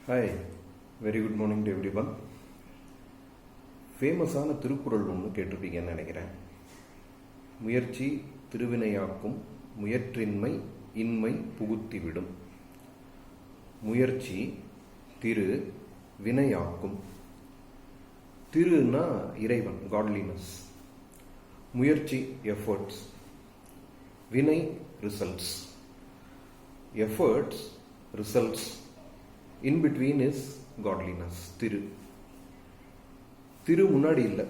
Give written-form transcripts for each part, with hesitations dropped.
Hi, very good morning to everyone. ஃபேமஸான திருக்குறள் ஒன்று கேட்டிருப்பீங்கன்னு நினைக்கிறேன். முயற்சி திருவினையாக்கும், முயற்றின்மை இன்மை புகுத்திவிடும். முயற்சி திரு வினையாக்கும். திருன்னா இறைவன், காட்லினஸ். முயற்சி எஃபர்ட்ஸ், வினை results. Efforts, results, in between is godliness. Thiru முன்னாடி இல்லை.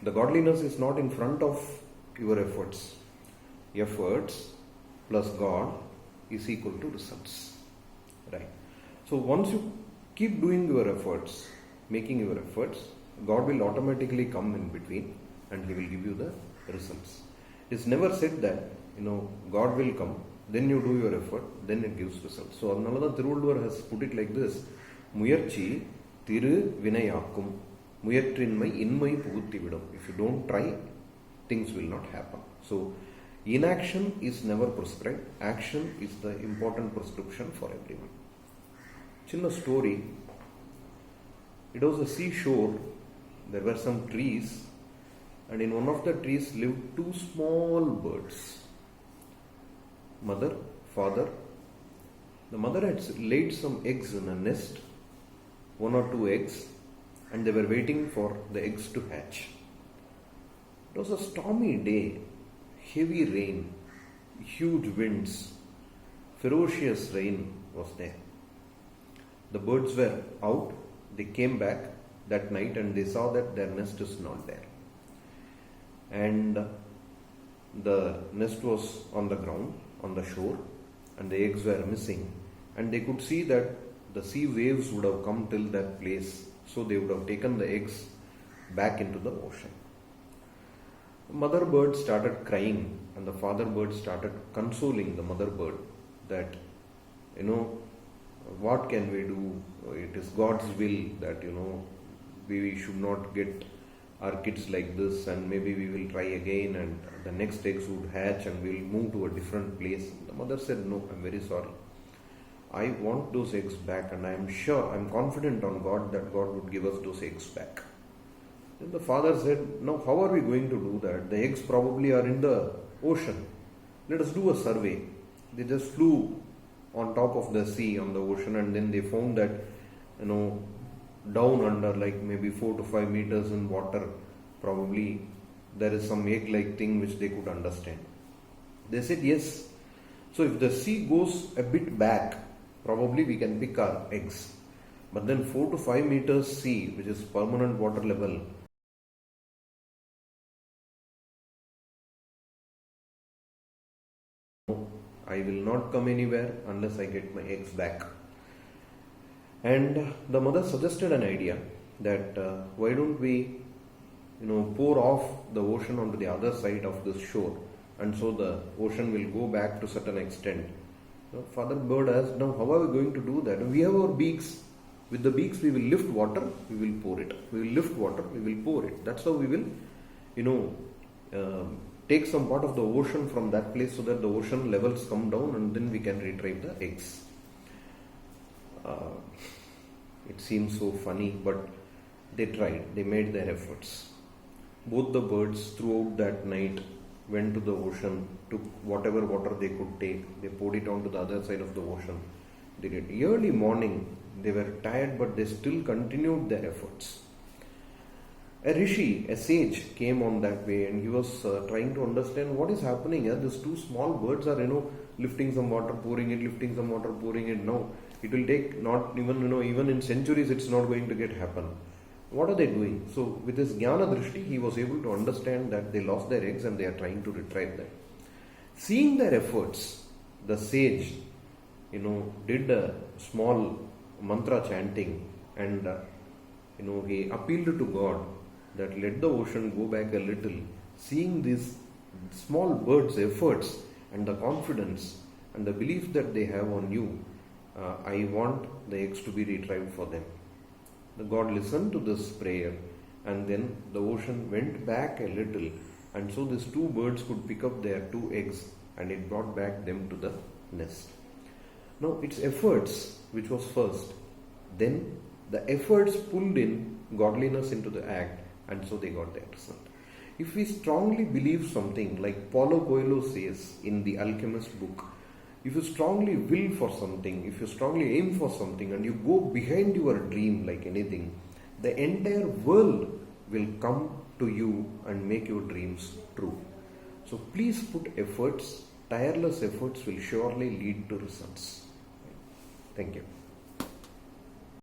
The godliness is not in front of your efforts. Efforts plus God is equal to results. Right. So once you keep doing your efforts, making your efforts, God will automatically come in between and He will give you the results. It's never said that, God will come, then you do your effort, then it gives results. So அதனாலதான் Thiruvalluvar has put it like this: முயற்சி திரு வினையாக்கும், முயற்றின்மை இன்மை புகுத்திவிடும். If you don't try, things will not happen. So inaction is never prescribed. Action is the important prescription for everyone. சின்ன story. It was a seashore. There were some trees, and in one of the trees lived two small birds. Mother, father. The mother had laid some eggs in a nest, 1 or 2 eggs, and they were waiting for the eggs to hatch. It was a stormy day, heavy rain, huge winds, ferocious rain was there. The birds were out. They came back that night and they saw that their nest is not there. And the nest was on the ground, on the shore, and the eggs were missing, and they could see that the sea waves would have come till that place, so they would have taken the eggs back into the ocean. The mother bird started crying, and the father bird started consoling the mother bird that, what can we do? It is God's will that, we should not get our kids like this, and maybe we will try again, and the next eggs would hatch and we will move to a different place. The mother said, no, I'm very sorry. I want those eggs back, and I'm sure, I'm confident on God that God would give us those eggs back. Then the father said, now how are we going to do that? The eggs probably are in the ocean. Let us do a survey. They just flew on top of the sea, on the ocean, and then they found that, down under like maybe 4 to 5 meters in water, probably there is some egg-like thing which they could understand. They said yes. So if the sea goes a bit back, probably we can pick our eggs. But then 4 to 5 meters sea, which is permanent water level, I will not come anywhere unless I get my eggs back. And the mother suggested an idea that why don't we, pour off the ocean onto the other side of this shore, and so the ocean will go back to certain extent. Father bird asked, now how are we going to do that? We have our beaks. With the beaks we will lift water, we will pour it. We will lift water, we will pour it. That's how we will, take some part of the ocean from that place so that the ocean levels come down, and then we can retrieve the eggs. It seems so funny, but they tried. They made their efforts. Both the birds throughout that night went to the ocean, took whatever water they could take, they poured it onto the other side of the ocean. They did. Early morning, they were tired, but they still continued their efforts. A rishi, a sage, came on that way, and he was trying to understand what is happening here. These two small birds are, lifting some water, pouring it, lifting some water, pouring it. Now, it will take not even, even in centuries, it's not going to get happen. What are they doing? So, with his jnana drishti, he was able to understand that they lost their eggs and they are trying to retrieve them. Seeing their efforts, the sage, did a small mantra chanting, and, he appealed to God that let the ocean go back a little. Seeing these small birds' efforts and the confidence and the belief that they have on you, I want the eggs to be retrieved for them. The God listened to this prayer, and then the ocean went back a little, and so these two birds could pick up their 2 eggs, and it brought back them to the nest. Now its efforts, which was first, Then the efforts pulled in godliness into the act, and so they got that result. If we strongly believe something, like Paulo Coelho says in the Alchemist book, if you strongly will for something, if you strongly aim for something, and you go behind your dream like anything, the entire world will come to you and make your dreams true. So please put efforts. Tireless efforts will surely lead to results. Thank you.